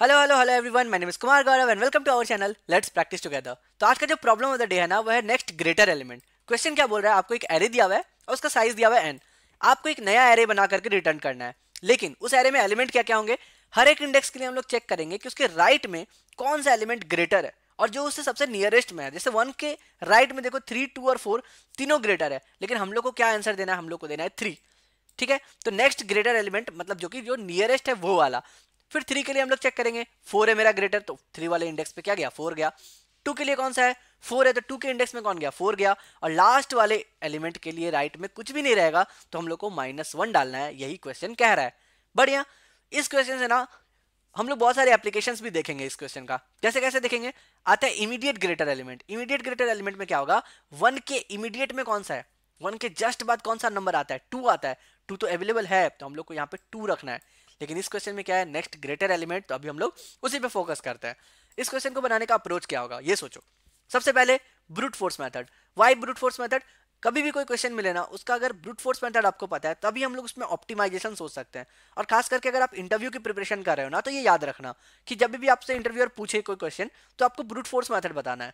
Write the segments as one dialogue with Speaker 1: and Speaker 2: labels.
Speaker 1: Hello hello hello everyone, my name is Kumar Gaurav and welcome to our channel let's practice together. तो आज का जो problem of the day है ना, वो है नेक्स्ट ग्रेटर एलिमेंट। क्वेश्चन क्या बोल रहा है, आपको एक एरे दिया हुआ है और उसका साइज दिया हुआ है n। आपको एक नया एरे बना करके रिटर्न करना है, लेकिन उस एरे में एलिमेंट क्या क्या होंगे। हर एक इंडेक्स के लिए हम लोग चेक करेंगे कि उसके राइट में कौन सा एलिमेंट ग्रेटर है और जो उससे सबसे नियरेस्ट में है। जैसे 1 के राइट में देखो 3, 2 और 4 तीनों ग्रेटर है, लेकिन हम लोग को क्या आंसर देना है, हम लोग को देना है 3। ठीक है, तो नेक्स्ट ग्रेटर एलिमेंट मतलब जो नियरेस्ट है वो वाला। फिर 3 के लिए हम लोग चेक करेंगे, 4 है मेरा ग्रेटर, तो 3 वाले इंडेक्स पे क्या गया, 4 गया। 2 के लिए कौन सा है, 4 है, तो 2 के इंडेक्स में कौन गया, 4 गया। और लास्ट वाले एलिमेंट के लिए राइट में कुछ भी नहीं रहेगा, तो हम लोग को -1 डालना है। यही क्वेश्चन कह रहा है। बढ़िया। इस क्वेश्चन से ना हम लोग बहुत सारे एप्लीकेशंस भी देखेंगे इस क्वेश्चन का। कैसे कैसे देखेंगे, आता है immediate greater element. Immediate greater element में क्या होगा, 1 के इमीडिएट में कौन सा है, 1 के जस्ट बाद कौन सा नंबर आता है, 2 आता है। 2 तो अवेलेबल है, तो हम लोग को यहाँ पे 2 रखना है। लेकिन इस क्वेश्चन में क्या है, नेक्स्ट ग्रेटर एलिमेंट, तो अभी हम लोग उसी पे फोकस करते हैं। इस क्वेश्चन को बनाने का अप्रोच क्या होगा, ये सोचो। सबसे पहले brute force method. Why brute force method, कभी भी कोई क्वेश्चन मिले ना, उसका अगर ब्रूट फोर्स मेथड आपको पता है तभी हम लोग उसमें ऑप्टिमाइजेशन सोच सकते हैं। और खास करके अगर आप इंटरव्यू की प्रिपरेशन कर रहे हो ना, तो ये याद रखना कि जब भी आपसे इंटरव्यूअर पूछे कोई क्वेश्चन, तो आपको ब्रूट फोर्स मेथड बताना है।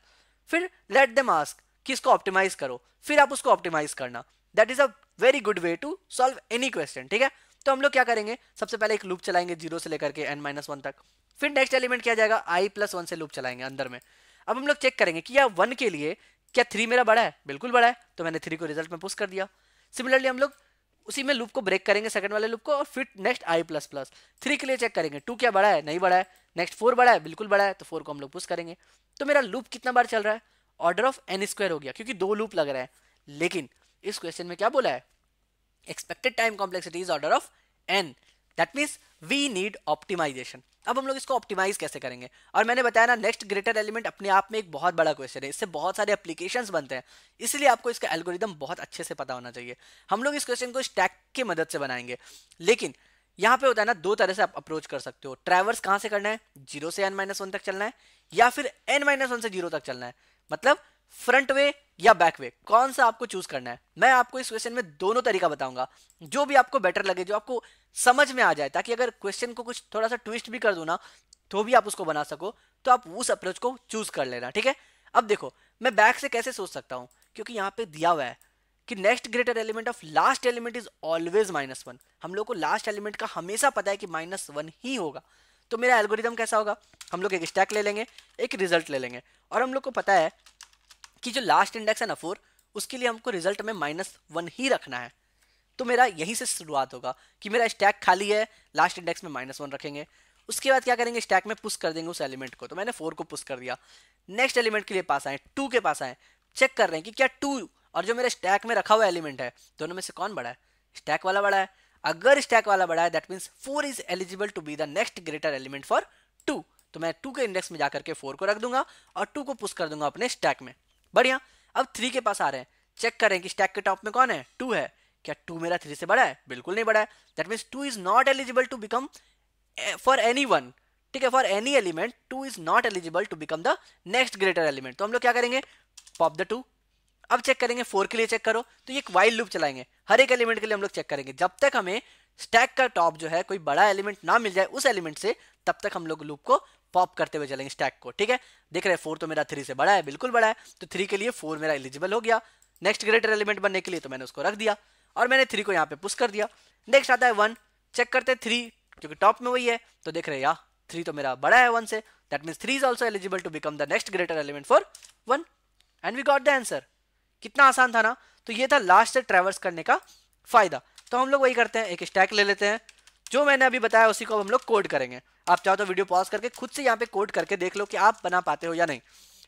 Speaker 1: फिर लेट देम आस्क कि इसको ऑप्टिमाइज करो, फिर आप उसको ऑप्टिमाइज करना। That is a very good way to solve any question. ठीक है, तो हम लोग क्या करेंगे, सबसे पहले एक लूप चलाएंगे 0 से लेकर के n-1 तक। फिर नेक्स्ट एलिमेंट क्या जाएगा, i+1 से लूप चलाएंगे अंदर में। अब हम लोग चेक करेंगे कि यार 1 के लिए क्या 3 मेरा बड़ा है, बिल्कुल बड़ा है, तो मैंने 3 को रिजल्ट में पुश कर दिया। सिमिलरली हम लोग उसी में लूप को ब्रेक करेंगे, सेकंड वाले लूप को, और फिर नेक्स्ट i++। 3 के लिए चेक करेंगे 2 क्या बड़ा है, नहीं बड़ा है। नेक्स्ट 4 बड़ा है, बिल्कुल बड़ा है, तो 4 को हम लोग पुश करेंगे। तो मेरा लूप कितना बार चल रहा है, ऑर्डर ऑफ n² हो गया, क्योंकि 2 लूप लग रहे हैं। लेकिन इस क्वेश्चन में क्या बोला है, expected time complexity is order of n, that means we need optimization। अब हम लोग इसको ऑप्टिमाइज कैसे करेंगे, और मैंने बताया ना, नेक्स्ट ग्रेटर एलिमेंट अपने आप में एक बहुत बड़ा क्वेश्चन है, इससे बहुत सारे एप्लीकेशंस बनते हैं, इसलिए आपको इसका एल्गोरिदम बहुत अच्छे से पता होना चाहिए। हम लोग इस क्वेश्चन को स्टैक की मदद से बनाएंगे, लेकिन यहाँ पे होता है ना, दो तरह से आप अप्रोच कर सकते हो। ट्रैवर्स कहाँ से करना है, 0 से n-1 तक चलना है, या फिर n-1 से 0 तक चलना है। मतलब फ्रंट वे या बैक वे, कौन सा आपको चूज करना है। मैं आपको इस क्वेश्चन में दोनों तरीका बताऊंगा, जो भी आपको बेटर लगे, जो आपको समझ में आ जाए, ताकि अगर क्वेश्चन को कुछ थोड़ा सा ट्विस्ट भी कर दूं ना, तो भी आप उसको बना सको, तो आप उस अप्रोच को चूज कर लेना। ठीक है, अब देखो मैं बैक से कैसे सोच सकता हूं, क्योंकि यहाँ पे दिया हुआ है कि next greater element of last element is always -1। हम लोग को लास्ट एलिमेंट का हमेशा पता है कि -1 ही होगा। तो मेरा एल्गोरिदम कैसा होगा, हम लोग एक स्टैक ले लेंगे, एक रिजल्ट ले लेंगे, और हम लोग को पता है कि जो लास्ट इंडेक्स है ना 4, उसके लिए हमको रिजल्ट में -1 ही रखना है। तो मेरा यहीं से शुरुआत होगा कि मेरा स्टैक खाली है, लास्ट इंडेक्स में -1 रखेंगे। उसके बाद क्या करेंगे, स्टैक में पुश कर देंगे उस एलिमेंट को। तो मैंने 4 को पुश कर दिया। नेक्स्ट एलिमेंट के लिए पास आए, 2 के पास आए, चेक कर रहे हैं कि क्या 2 और जो मेरे स्टैक में रखा हुआ एलिमेंट है, दोनों में से कौन बड़ा है, स्टैक वाला बड़ा है। अगर स्टैक वाला बड़ा है, that means 4 is eligible to be the next greater element for 2। तो मैं 2 के इंडेक्स में जाकर के 4 को रख दूंगा और 2 को पुश कर दूंगा अपने स्टैक में। बढ़िया। अब 3 के पास आ रहे हैं, चेक करें कि स्टैक के टॉप में कौन है, 2 है। क्या 2 मेरा 3 से बड़ा है, बिल्कुल नहीं बड़ा है। That means 2 is not eligible to become for any one. ठीक है, for any element 2 is not eligible to become the next greater element. तो हम लोग क्या करेंगे, पॉप द 2। अब चेक करेंगे 4 के लिए, चेक करो, तो ये एक वाइल लूप चलाएंगे, हर एक एलिमेंट के लिए हम लोग चेक करेंगे, जब तक हमें स्टैक का टॉप जो है कोई बड़ा एलिमेंट ना मिल जाए उस एलिमेंट से, तब तक हम लोग लूप को पॉप करते हुए चलेंगे स्टैक को। ठीक है, देख रहे हैं 4 तो मेरा 3 से बड़ा है, बिल्कुल बड़ा है, तो 3 के लिए 4 मेरा एलिजिबल हो गया नेक्स्ट ग्रेटर एलिमेंट बनने के लिए। तो मैंने उसको रख दिया और मैंने 3 को यहाँ पे पुश कर दिया। नेक्स्ट आता है 1, चेक करते हैं 3, क्योंकि टॉप में वही है, तो देख रहे हैं यार 3 तो मेरा बड़ा है 1 से, that means 3 is also eligible to become the next greater element for 1, and we got the answer. कितना आसान था ना। तो ये था लास्ट से ट्रैवर्स करने का फायदा। तो हम लोग वही करते हैं, एक स्टैक ले लेते हैं, जो मैंने अभी बताया उसी को हम लोग कोड करेंगे। आप चाहो तो वीडियो पॉज करके खुद से यहाँ पे कोड करके देख लो कि आप बना पाते हो या नहीं।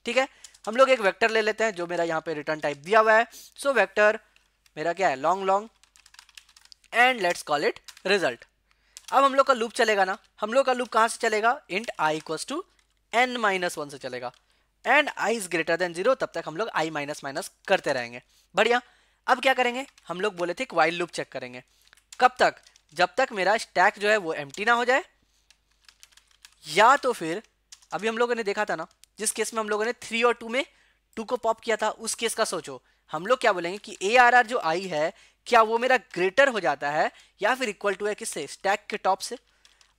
Speaker 1: ठीक है, हम लोग एक वेक्टर ले लेते हैं, जो मेरा यहाँ पे रिटर्न टाइप दिया हुआ है। सो वेक्टर मेरा क्या है, long long, and let's call it result. अब हम लोग का लूप चलेगा ना, हम लोग का लूप कहाँ से चलेगा, int i equals to n-1 से चलेगा, and i is greater than 0, तब तक हम लोग i माइनस करते रहेंगे। बढ़िया। अब क्या करेंगे, हम लोग बोले थे एक वाइल लूप चेक करेंगे, कब तक, जब तक मेरा स्टैक जो है वो एम्प्टी ना हो जाए, या तो फिर अभी हम लोगों ने देखा था ना, जिस केस में हम लोगों ने 3 और 2 में 2 को पॉप किया था, उस केस का सोचो। हम लोग क्या बोलेंगे कि ARR जो आई है, क्या वो मेरा ग्रेटर हो जाता है या फिर इक्वल टू है किससे, स्टैक के टॉप से।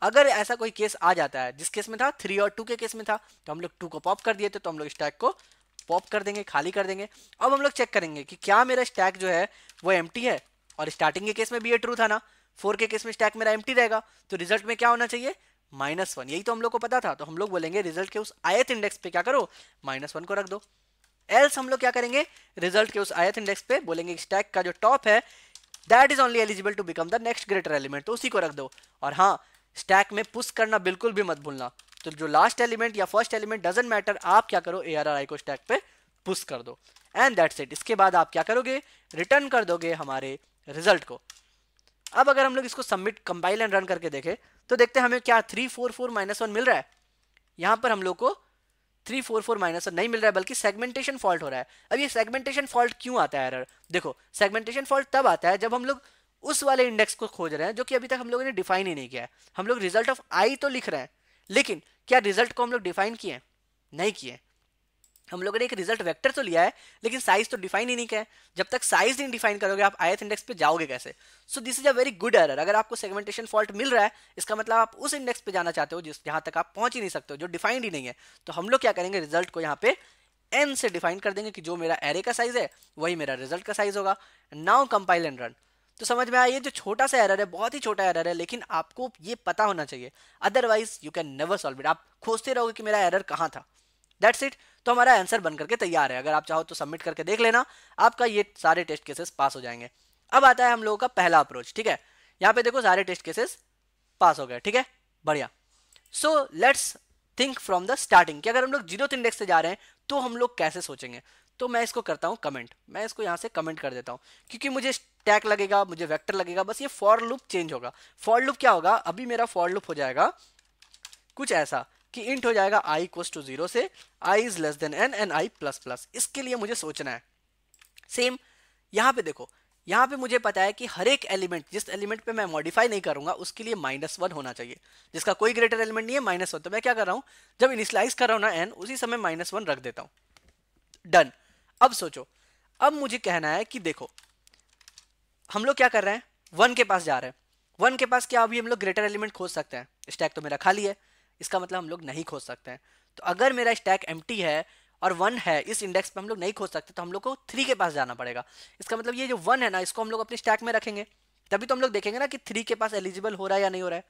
Speaker 1: अगर ऐसा कोई केस आ जाता है, जिस केस में था 3 और 2 के केस में था, तो हम लोग 2 को पॉप कर दिए थे, तो हम लोग स्टैक को पॉप कर देंगे, खाली कर देंगे। अब हम लोग चेक करेंगे कि क्या मेरा स्टैक जो है वो एम्प्टी है, और स्टार्टिंग के केस में भी ये ट्रू था ना, 4 के केस में स्टैक मेरा एम्प्टी रहेगा, तो रिजल्ट में क्या होना चाहिए, -1। यही तो हम लोग को पता था, तो हम लोग बोलेंगे रिजल्ट के उस ith इंडेक्स पे क्या करो, -1 को रख दो। एल्स हम लोग क्या करेंगे, रिजल्ट के उस ith इंडेक्स पे बोलेंगे स्टैक का जो टॉप है that is only eligible to become the next greater element, तो उसी को रख दो। और हाँ, स्टैक में पुश करना बिल्कुल भी मत भूलना, तो जो लास्ट एलिमेंट या फर्स्ट एलिमेंट डजंट मैटर, आप क्या करो, ARRI को स्टैक पे पुश कर दो, एंड दैट्स इट। इसके बाद आप क्या करोगे, रिटर्न कर दोगे हमारे रिजल्ट को। अब अगर हम लोग इसको सबमिट, कंपाइल एंड रन करके देखें, तो देखते हैं हमें क्या 344 -1 मिल रहा है। यहाँ पर हम लोग को 344 -1 नहीं मिल रहा है, बल्कि सेगमेंटेशन फॉल्ट हो रहा है। अब ये सेगमेंटेशन फॉल्ट क्यों आता है एरर, देखो सेगमेंटेशन फॉल्ट तब आता है जब हम लोग उस वाले इंडेक्स को खोज रहे हैं जो कि अभी तक हम लोगों ने डिफाइन ही नहीं किया है। हम लोग रिजल्ट ऑफ आई तो लिख रहे हैं, लेकिन क्या रिजल्ट को हम लोग डिफाइन किए हैं, नहीं किए। हम लोगों ने एक रिजल्ट वेक्टर तो लिया है, लेकिन साइज तो डिफाइन ही नहीं किया है। जब तक साइज नहीं डिफाइन करोगे आप ith इंडेक्स पे जाओगे कैसे। So this is a very good error. अगर आपको सेगमेंटेशन फॉल्ट मिल रहा है, इसका मतलब आप उस इंडेक्स पे जाना चाहते हो जिस जहां तक आप पहुंच ही नहीं सकते हो, जो डिफाइंड ही नहीं है। तो हम लोग क्या करेंगे, रिजल्ट को यहाँ पे n से डिफाइन कर देंगे कि जो मेरा एरे का साइज है वही मेरा रिजल्ट का साइज होगा। Now compile and run. तो समझ में आया, ये जो छोटा सा एरर है, बहुत ही छोटा एरर है, लेकिन आपको ये पता होना चाहिए, otherwise you can never solve it. आप खोजते रहोगे कि मेरा एरर कहाँ था। That's it. तो हमारा आंसर बन करके तैयार है। अगर आप चाहो तो सबमिट करके देख लेना, आपका ये सारे टेस्ट केसेस पास हो जाएंगे। अब आता है हम लोगों का पहला अप्रोच, ठीक है। यहाँ पे देखो सारे टेस्ट केसेस पास हो गए, ठीक है, बढ़िया। So let's think from the starting कि अगर हम लोग 0th इंडेक्स से जा रहे हैं तो हम लोग कैसे सोचेंगे। तो मैं इसको करता हूँ कमेंट, मैं इसको यहाँ से कमेंट कर देता हूँ, क्योंकि मुझे स्टैक लगेगा, मुझे वेक्टर लगेगा, बस ये फॉर लूप चेंज होगा। फॉर लूप क्या होगा, अभी मेरा फॉर लूप हो जाएगा कुछ ऐसा कि इंट हो जाएगा i इक्वल्स टू 0 से i is less than n and i plus plus. इसके लिए मुझे सोचना है। सेम यहाँ पे देखो, यहाँ पे मुझे पता है कि हर एक एलिमेंट, जिस एलिमेंट पे मैं मॉडिफाई नहीं करूंगा उसके लिए -1 होना चाहिए, जिसका कोई ग्रेटर एलिमेंट नहीं है -1। तो मैं क्या कर रहा हूँ, जब इनिशियलाइज कर रहा हूँ ना n, उसी समय -1 रख देता हूँ। डन। अब सोचो, अब मुझे कहना है कि देखो हम लोग क्या कर रहे हैं, 1 के पास जा रहे हैं। 1 के पास क्या अभी हम लोग ग्रेटर एलिमेंट खोज सकते हैं, स्टैक तो मेरा खाली है, इसका मतलब हम लोग नहीं खोज सकते हैं। तो अगर मेरा स्टैक एम्प्टी है और 1 है, इस इंडेक्स पे हम लोग नहीं खोज सकते, तो हम लोग को 3 के पास जाना पड़ेगा। इसका मतलब ये जो 1 है ना, इसको हम लोग अपने स्टैक में रखेंगे, तभी तो हम लोग देखेंगे ना कि 3 के पास एलिजिबल हो रहा है या नहीं हो रहा है।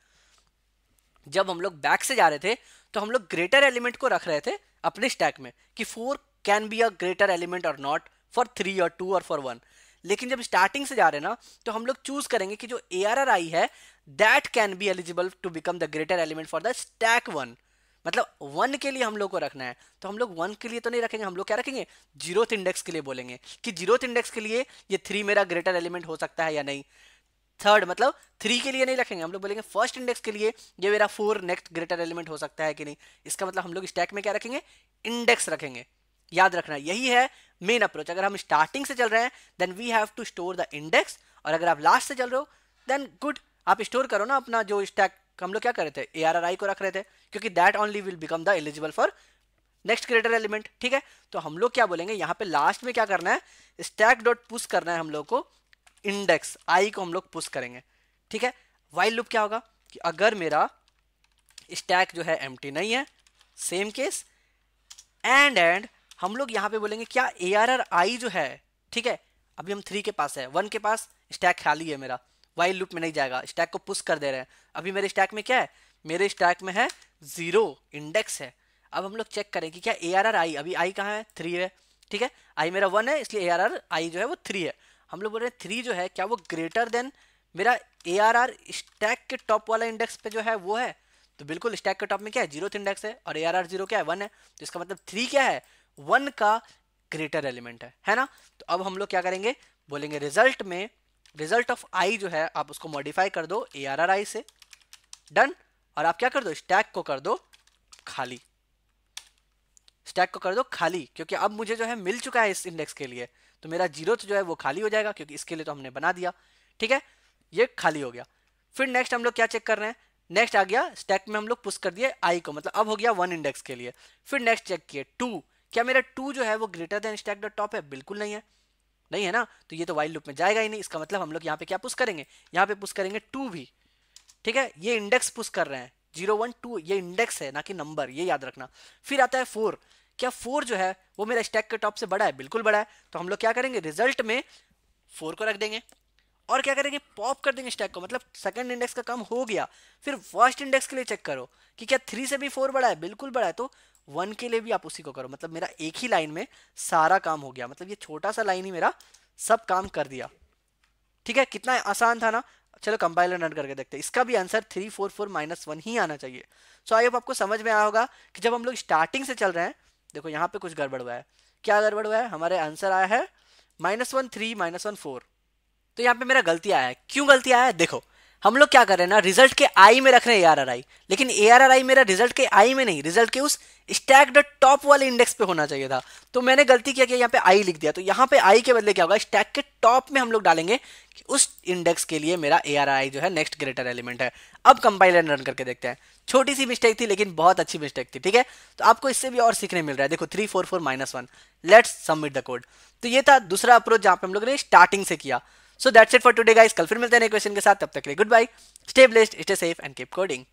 Speaker 1: जब हम लोग बैक से जा रहे थे तो हम लोग ग्रेटर एलिमेंट को रख रहे थे अपने स्टैक में कि 4 can be a greater element और नॉट फॉर 3 और 2 और फॉर 1। लेकिन जब स्टार्टिंग से जा रहे हैं ना, तो हम लोग चूज करेंगे कि जो ARRI है that can be eligible to become the greater element for the stack 1। मतलब 1 के लिए हम लोग को रखना है, तो हम लोग 1 के लिए तो नहीं रखेंगे, हम लोग क्या रखेंगे, 0th इंडेक्स के लिए बोलेंगे कि 0th इंडेक्स के लिए ये 3 मेरा ग्रेटर एलिमेंट हो सकता है या नहीं। थर्ड मतलब 3 के लिए नहीं रखेंगे, हम लोग बोलेंगे फर्स्ट इंडेक्स के लिए ये मेरा 4 नेक्स्ट ग्रेटर एलिमेंट हो सकता है कि नहीं। इसका मतलब हम लोग स्टैक में क्या रखेंगे, इंडेक्स रखेंगे। याद रखना, यही है मेन अप्रोच। अगर हम स्टार्टिंग से चल रहे हैं then we have to store the index, और अगर आप लास्ट से चल रहे हो देन गुड, आप स्टोर करो ना अपना जो स्टैक। हम लोग क्या कर रहे थे, ARRI को रख रहे थे, क्योंकि that only will become the eligible for next greater element, ठीक है। तो हम लोग क्या बोलेंगे, यहाँ पे लास्ट में क्या करना है, स्टैक डॉट पुश करना है हम लोग को, इंडेक्स i को हम लोग पुश करेंगे, ठीक है। वाइल लूप क्या होगा कि अगर मेरा स्टैक जो है एम्प्टी नहीं है, सेम केस, एंड हम लोग यहाँ पे बोलेंगे क्या ARRI जो है, ठीक है, अभी हम 3 के पास है, 1 के पास स्टैक खाली है मेरा, वाइल लूप में नहीं जाएगा, स्टैक को पुश कर दे रहे हैं। अभी मेरे स्टैक में क्या है, मेरे स्टैक में है 0 इंडेक्स है। अब हम लोग चेक करें कि क्या ARRI, अभी i कहाँ है, 3 है, ठीक है, i मेरा 1 है, इसलिए ARRI जो है वो 3 है। हम लोग बोल रहे हैं 3 जो है क्या वो ग्रेटर देन मेरा ARR स्टैक के टॉप वाला इंडेक्स पे जो है वो है। तो बिल्कुल स्टैक के टॉप में क्या है, 0th इंडेक्स है, और ARR 0 क्या है, 1 है। तो इसका मतलब 3 क्या है, 1 का ग्रेटर एलिमेंट है ना। तो अब हम लोग क्या करेंगे, बोलेंगे रिजल्ट में रिजल्ट ऑफ i जो है आप उसको मॉडिफाई कर दो ARRI से, डन। और आप क्या कर दो, स्टैक को कर दो खाली, स्टैक को कर दो खाली, क्योंकि अब मुझे जो है मिल चुका है इस इंडेक्स के लिए, तो मेरा 0th जो है वो खाली हो जाएगा, क्योंकि इसके लिए तो हमने बना दिया, ठीक है, ये खाली हो गया। फिर नेक्स्ट हम लोग क्या चेक कर रहे हैं, नेक्स्ट आ गया स्टैक में हम लोग पुश कर दिए i को, मतलब अब हो गया 1 इंडेक्स के लिए। फिर नेक्स्ट चेक किए 2, क्या मेरा 2 जो है वो greater than stack dot top है, बिल्कुल नहीं है, नहीं है ना, तो ये तो वाइल लूप में जाएगा ही नहीं। इसका मतलब हम लोग यहाँ पे क्या पुश करेंगे, यहाँ पे पुश करेंगे 2 भी, ठीक है, ये इंडेक्स पुश कर रहे हैं, 0 1 2 ये इंडेक्स है ना कि नंबर, ये याद रखना। फिर आता है 4, क्या 4 जो है वो मेरा स्टैक के टॉप से बड़ा है? बिल्कुल बड़ा है। तो हम लोग क्या करेंगे, रिजल्ट में 4 को रख देंगे और क्या करेंगे, पॉप कर देंगे स्टैक को, मतलब सेकंड इंडेक्स का काम हो गया। फिर फर्स्ट इंडेक्स के लिए चेक करो कि क्या 3 से भी 4 बड़ा है? बिल्कुल बड़ा है। तो 1 के लिए भी आप उसी को करो, मतलब मेरा एक ही लाइन में सारा काम हो गया, मतलब ये छोटा सा लाइन ही मेरा सब काम कर दिया। ठीक है, कितना आसान था ना। चलो कंपाइलर रन करके देखते हैं, इसका भी आंसर 344 - 1 ही आना चाहिए। सो आई होप आपको समझ में आया होगा कि जब हम लोग स्टार्टिंग से चल रहे हैं, देखो यहाँ पे कुछ गड़बड़ हुआ है। क्या गड़बड़ हुआ है? हमारे आंसर आया है -1 3 -1 4। तो यहाँ पे मेरा गलती आया है। क्यों गलती आया है? देखो हम लोग क्या कर रहे हैं ना, रिजल्ट के आई में रख रहे हैं ARRI, लेकिन ARRI मेरा रिजल्ट के आई में नहीं, रिजल्ट के उस स्टैक डॉट टॉप वाले इंडेक्स पे होना चाहिए था। तो मैंने गलती किया कि यहाँ पे आई लिख दिया। तो यहाँ पे आई के बदले क्या होगा, स्टैक के टॉप में हम लोग डालेंगे कि उस इंडेक्स के लिए मेरा ARRI जो है नेक्स्ट ग्रेटर एलिमेंट है। अब कंपाइलर रन करके देखते हैं। छोटी सी मिस्टेक थी लेकिन बहुत अच्छी मिस्टेक थी। ठीक है, तो आपको इससे भी और सीखने मिल रहा है। देखो 344 - 1, लेट्स सबमिट द कोड। तो ये था दूसरा अप्रोच जहाँ पे हम लोग ने स्टार्टिंग से किया। So that's it for today guys, कल फिर मिलते हैं नए क्वेश्चन के साथ, तब तक के लिए goodbye, stay blessed, stay safe and keep coding.